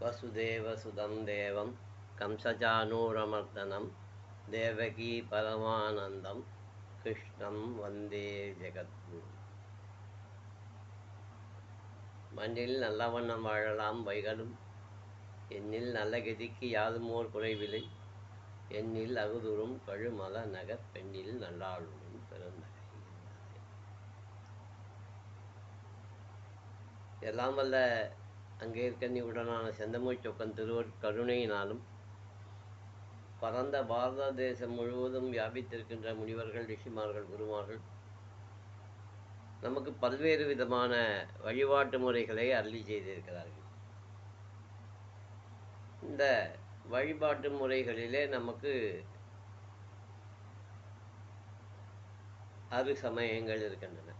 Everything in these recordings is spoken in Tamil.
வசுதேவசுதம் தேவம் கம்சஜானூரமர்தனம் தேவகி பரமானந்தம் கிருஷ்ணம் வந்தே ஜெகத்குரு. மண்ணில் நல்லவண்ணம் வாழலாம் வைகளும், எண்ணில் நல்ல கதிக்கு யாதுமோர் குறைவில்லை. எண்ணில் அகுதுறும் கழுமல நகர் பெண்ணில் நல்லாளுடன் பெருந்தகை. எல்லாம் வல்ல அங்கே கன்னியுடனான செந்தமிழ் சொக்கன் திருவர் கருணையினாலும் பரந்த பாரத தேசம் முழுவதும் வியாபித்திருக்கின்ற முனிவர்கள், ரிஷிமார்கள், குருமார்கள் நமக்கு பல்வேறு விதமான வழிபாட்டு முறைகளை அருளி செய்திருக்கிறார்கள். இந்த வழிபாட்டு முறைகளிலே நமக்கு 6 சமயங்கள் இருக்கின்றன.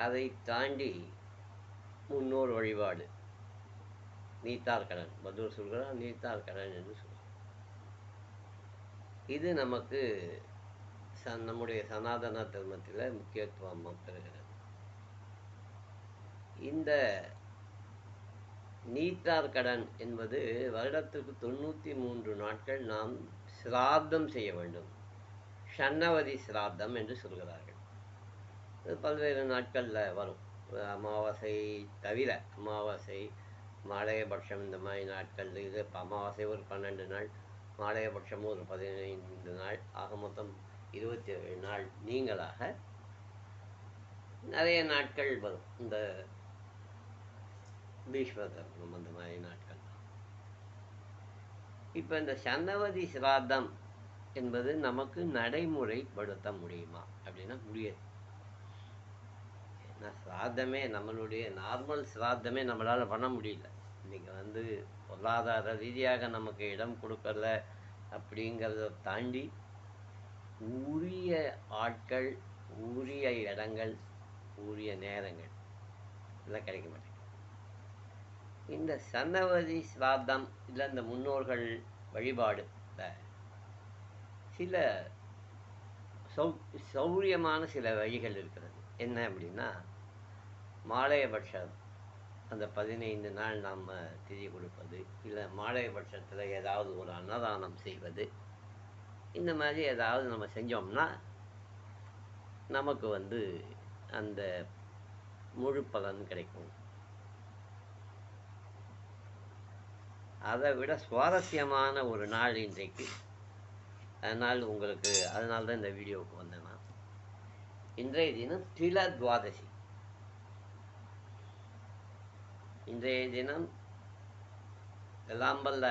அதை தாண்டி முன்னோர் வழிபாடு, நீத்தார்கடன், மதுர் சொல்கிறார், நீத்தார்கடன் என்று சொல்கிறார். இது நமக்கு நம்முடைய சனாதன தர்மத்தில் முக்கியத்துவம் பெறுகிறது. இந்த நீத்தார்கடன் என்பது வருடத்திற்கு 93 நாட்கள் நாம் சிராத்தம் செய்ய வேண்டும். ஷண்ணவதி சிராத்தம் என்று சொல்கிறார்கள். இது பல்வேறு நாட்களில் வரும். அமாவாசை தவிர, அமாவாசை, மாலையபட்சம், இந்த மாதிரி நாட்கள். இது இப்போ அமாவாசை ஒரு 12 நாள், மாலையபட்சம் ஒரு 15 நாள், ஆக மொத்தம் 27 நாள் நீங்களாக நிறைய நாட்கள் வரும். இந்த பீஷ்ம தர்மம் அந்த மாதிரி நாட்கள். இப்போ இந்த சன்னவதி சிராத்தம் என்பது நமக்கு நடைமுறைப்படுத்த முடியுமா அப்படின்னா முடியாது. ஏன்னா சிராத்தமே, நம்மளுடைய நார்மல் சிராத்தமே நம்மளால் பண்ண முடியல. இன்றைக்கி பொருளாதார ரீதியாக நமக்கு இடம் கொடுக்கல அப்படிங்கிறத தாண்டி உரிய ஆட்கள், உரிய இடங்கள், உரிய நேரங்கள் இதெல்லாம் கிடைக்க மாட்டேங்குது. இந்த சன்னவதி சிராத்தம் இல்லை இந்த முன்னோர்கள் வழிபாடு சில சௌரியமான சில வழிகள் இருக்கிறது. என்ன அப்படின்னா, மாலையபட்சம் அந்த 15 நாள் நாம் திதி கொடுப்பது, இல்லை மாலையபட்சத்தில் ஏதாவது ஒரு அன்னதானம் செய்வது, இந்த மாதிரி ஏதாவது நம்ம செஞ்சோம்னா நமக்கு அந்த முழு பலன் கிடைக்கும். அதை விட சுவாரஸ்யமான ஒரு நாள் இன்றைக்கு. அதனால் அதனால்தான் இந்த வீடியோவுக்கு வந்தேன் நான். இன்றைய தினம் தில துவாதசி. இன்றைய தினம் எல்லாம் வல்ல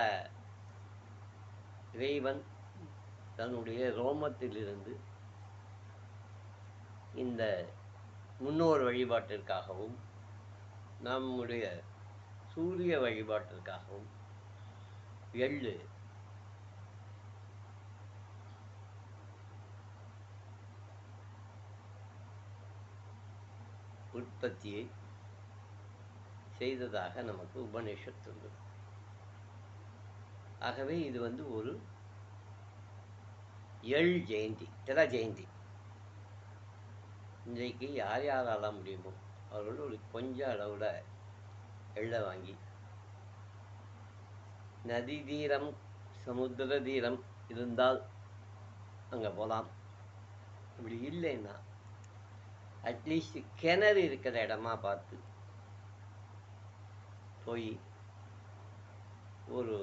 இறைவன் தன்னுடைய ரோமத்திலிருந்து இந்த முன்னோர் வழிபாட்டிற்காகவும் நம்முடைய சூரிய வழிபாட்டிற்காகவும் எள்ளு உற்பத்தியை செய்ததாக நமக்கு உபநிஷத் சொல்கிறது. ஆகவே இது ஒரு எள் ஜெயந்தி, தில ஜெயந்தி. இன்றைக்கு யார் யாரால முடியுமோ அவர்கள் ஒரு கொஞ்சம் அளவில் எள்ளை வாங்கி, நதி தீரம், சமுத்திர தீரம் இருந்தால் அங்கே போகலாம். இப்படி இல்லைன்னா அட்லீஸ்ட் கிணறு இருக்கிற இடமா பார்த்து போய் ஒரு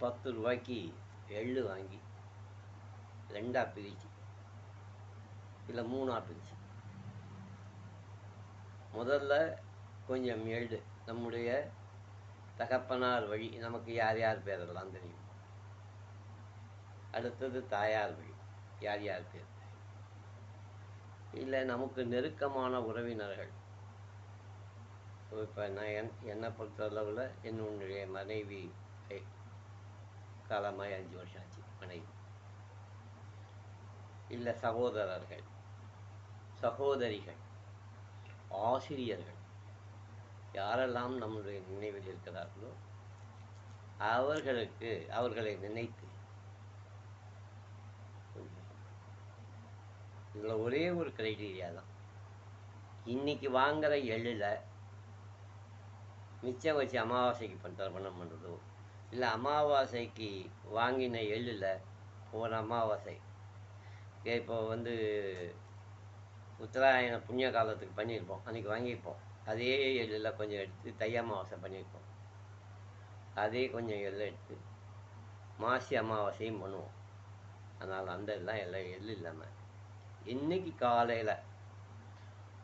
10 ரூபாய்க்கு எள்ளு வாங்கி 2ஆக பிரித்து, இல்லை 3ஆக பிரித்து, முதல்ல கொஞ்சம் எள்ளு நம்முடைய தகப்பனார் வழி, நமக்கு யார் யார் பேரெல்லாம் தெரியும். அடுத்தது தாயார் வழி, யார் யார் பேர். இல்லை நமக்கு நெருக்கமான உறவினர்கள். இப்போ நான் என்னை பொறுத்தளவில் என்னுடைய மனைவி காலமாய் 5 வருஷம் ஆச்சு. மனைவி இல்லை சகோதரர்கள், சகோதரிகள், ஆசிரியர்கள், யாரெல்லாம் நம்முடைய நினைவில் இருக்கிறார்களோ அவர்களை நினைத்து இதில் ஒரே ஒரு கிரைட்டீரியா தான். இன்னைக்கு வாங்குற எள்ளில் மிச்சம் வச்சு அமாவாசைக்கு தர்ப்பணம் பண்ணுறதோ, இல்லை அமாவாசைக்கு வாங்கின எள்ளில் ஒரு அமாவாசை இப்போ வந்து உத்தராயண புண்ணிய காலத்துக்கு பண்ணியிருப்போம், அன்றைக்கி வாங்கியிருப்போம். அதே எள்ளில் கொஞ்சம் எடுத்து தை அமாவாசை பண்ணியிருப்போம், அதே கொஞ்சம் எள்ளை எடுத்து மாசி அமாவாசையும் பண்ணுவோம். அதனால் அந்த எல்லாம் எள்ளு இல்லாமல் இன்னைக்கு காலையில்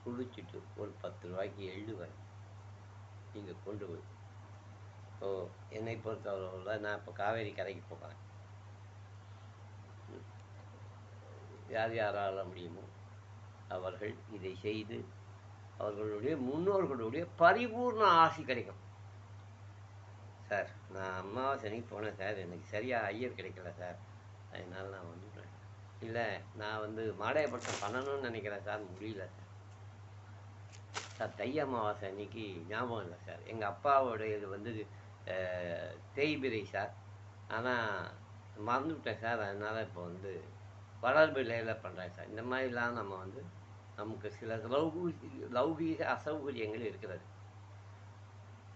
குளிச்சுட்டு ஒரு 10 ரூபாய்க்கு எள்ளு வாங்கி நீங்கள் கொண்டு போய், ஓ என்னை பொறுத்தவரையில் நான் இப்போ காவேரி கரைக்கு போகிறேன். யார் யாரால முடியுமோ அவர்கள் இதை செய்து அவர்களுடைய முன்னோர்களுடைய பரிபூர்ண ஆசி கிடைக்கும். சார் நான் அமாவாசைக்கு போனேன் சார், எனக்கு சரியாக ஐயர் கிடைக்கல சார், அதனால் நான் வந்துட்டேன். இல்லை நான் வந்து மாடையப்பட்டம் பண்ணணும்னு நினைக்கிறேன் சார், முடியல சார். சார் தை அமாவாசை அன்னைக்கு ஞாபகம் இல்லை சார், எங்கள் அப்பாவோடைய இது வந்து தேய்பிரை சார், ஆனால் மறந்துவிட்டேன் சார், அதனால் இப்போ வந்து வளர்பிள்ளையில் பண்ணுறேன் சார். இந்த மாதிரிலாம் நம்ம வந்து நமக்கு சில லௌகீக அசௌகரியங்கள் இருக்கிறது.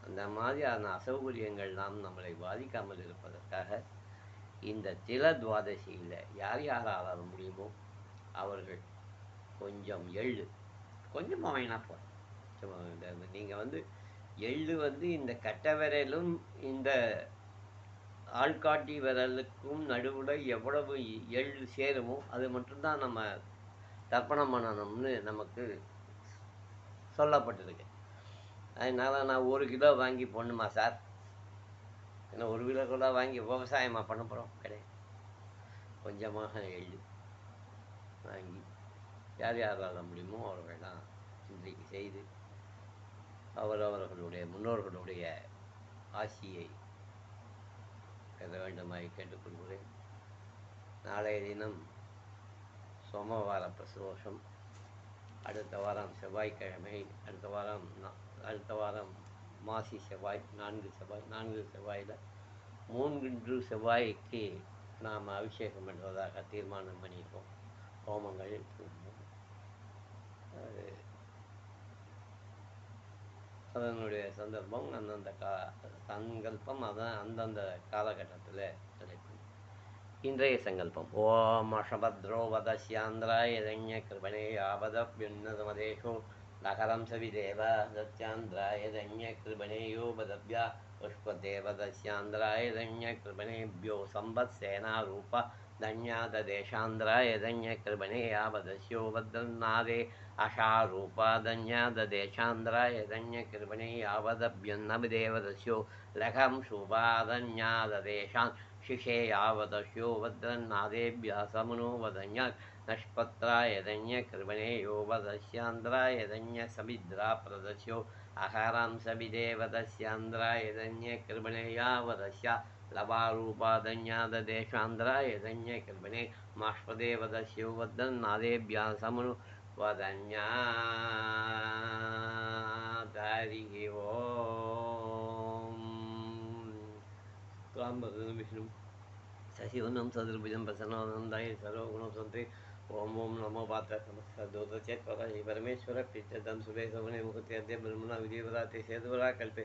அந்த மாதிரியான அசௌகரியங்கள்லாம் நம்மளை பாதிக்காமல் இருப்பதற்காக இந்த தில துவாதசியில் யார் யாரால் முடியுமோ அவர்கள் கொஞ்சம் எள்ளு, கொஞ்சமாக வாங்கினா போதும். நீங்கள் வந்து எள்ளு வந்து இந்த கட்டை விரலும் இந்த ஆள்காட்டி விரலுக்கும் நடுவில் எவ்வளவு எள்ளு சேருமோ அது மட்டும்தான் நம்ம தர்ப்பணம் பண்ணணும்னு நமக்கு சொல்லப்பட்டிருக்கு. அதனால் நான் 1 கிலோ வாங்கி போடணுமா சார்? ஏன்னா 1 கிலோ வாங்கி விவசாயமாக பண்ண போகிறோம் கிடையாது. கொஞ்சமாக எள்ளு வாங்கி யார் யாரால் முடியுமோ அவர்கள்லாம் இன்றைக்கு செய்து அவரவர்களுடைய முன்னோர்களுடைய ஆசியை பெற வேண்டுமாய் கேட்டுக்கொள்கிறேன். நாளைய தினம் சோமவார பிரசோஷம், அடுத்த வாரம் செவ்வாய்க்கிழமை, அடுத்த வாரம் மாசி செவ்வாய், 4 செவ்வாயில் 3 செவ்வாய்க்கு நாம் அபிஷேகம் பண்ணுவதாக தீர்மானம் பண்ணியிருக்கோம். ஹோமங்கள் அதனுடைய சந்தர்ப்பம் அந்தந்த சங்கல்பம் அதான் அந்தந்த காலகட்டத்தில் கிடைக்கும். இன்றைய சங்கல்பம் ஓம் அஷபத்ரோ வதஸ்யாந்திராய யதன்யகிருபணே யாவதப்யுன்னதமதேஷோ நகரம் சவிதேவ தத்யாந்திராய யதன்யகிருபணே யோ வதவ்யா புஷ்பதேவதஸ்யாந்திராய யதன்யகிருபணேभ्यो சம்பத்சேனாரூப தன்யாததேஷாந்திராய யதன்யகிருபணே யாவதஸ்யோ வத்ரநாதே அஷாரூப தன்யாததேஷாந்திராய யதன்யகிருபணே யாவதப்யுன்னபிதேவதஸ்யோ லகம் சுபாதன்யாததேஷான் शिषे यावदश्यो वद्रन्नादेभ्यः समनो वदन्यात् नष्पत्रायदन्यकृपणे यो वदस्यान्द्रायदन्यसमिद्राप्रदस्यो अहरां सविदेवदस्यान्द्रायदन्यकृपणे यावदस्य लवारूपादन्याददेशान्द्रायदन्यकृपणे माष्पदेवदस्यो वद्रन्नादेभ्यः समनो वदन्यात् हरिः ओम् विष्णु शशिवनं सदृभुजं प्रसन्नवदनदाय सर्वगुणं सन्ते ओम ओम नमो पात्रसमस्तदोतचेत् परहि परमेश्वर प्रीत्यर्थं शुभे सवने मुहूर्ते अद्य ब्रह्मणा विधिवराते सेतुवरा कल्पे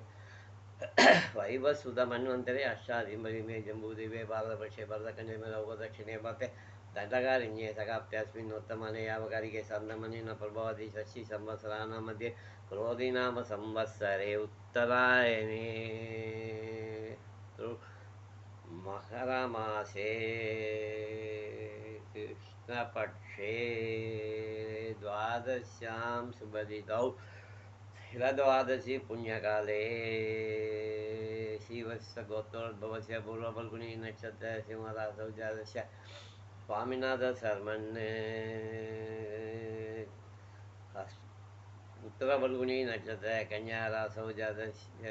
वैवस्वतमन्वन्तरे अष्टादिम्बरिमे जम्बूदिवे भारतवर्षे भरतखण्डे मे लौकदक्षिणे भारते दण्डकारिण्ये सकाप्यास्मिन्नोत्तमने यावकारिके सन्दमने न प्रभवति षष्ठी संवत्सराणां मध्ये क्रोधिनाम संवत्सरे उत्तरायणे मकरमासे कृष्णपक्षे द्वादश्यां शुभदिनौ शिरद्वादशी पुण्यकाले शिवस्य गोत्रोद्भवस्य पूर्वफल्गुनी नक्षत्र सिंहराशौ जातस्य स्वामिनाथशर्मन् उत्तरफल्गुनी नक्षत्र कन्याराशौ जातस्य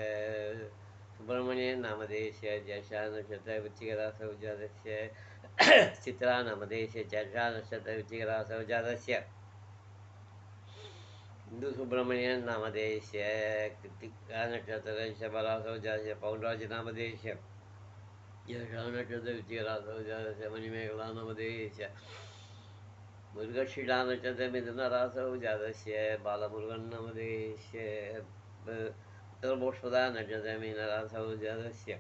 सुब्रह्मण्यन नामदेशस्य ज्येष्ठा नक्षत्र वृश्चिकराशौ जातस्य चित्रा नामदेशस्य ज्येष्ठा नक्षत्र वृश्चिकराशौ जातस्य हिंदू सुब्रह्मण्यन नामदेशस्य कृत्तिका नक्षत्र ऋषभराशौ जातस्य पौंडराज नामदेशस्य ज्येष्ठा नक्षत्र वृश्चिकराशौ जातस्य मणिमेखला नामदेशस्य मृगशिला नक्षत्र मिथुनराशौ जातस्य बालमुरुगन नामदेशस्य उत्तरभूष्पदा नक्षत्रे मीनरासौ जातस्य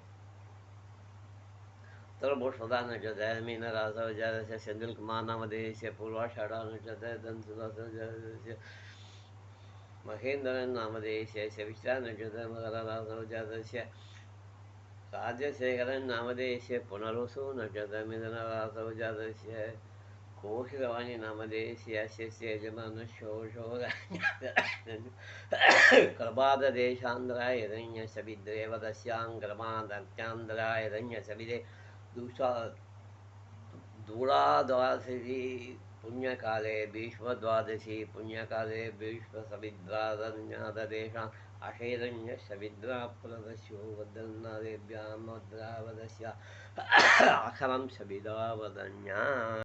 उत्तरभूष्पदा नक्षत्रे मीनरासौ जातस्य सेन्थिल्कुमार नामधेयस्य पूर्वाषाढा नक्षत्रे धनुसुरासौ जातस्य महेन्द्रन नामधेयस्य शविष्ठा नक्षत्रे मकररासौ जातस्य राजशेखरन नामधेयस्य पुनरुसु नक्षत्रे मिथुनरासौ जातस्य कोकिलवाणी नामधेयस्य यस्य यजमानशोषो कृपाददेशान्द्राय रण्यसविद्रेवदस्यां क्रमादत्यान्द्राय रण्यसविदे दूषा दूराद्वादशी पुण्यकाले भीष्मद्वादशी पुण्यकाले भीष्मसविद्रादन्याददेशाम् अषैरण्यसविद्राप्रदस्यो वदन्नादेभ्यां मद्रावदस्य अखरं सविदा वदन्या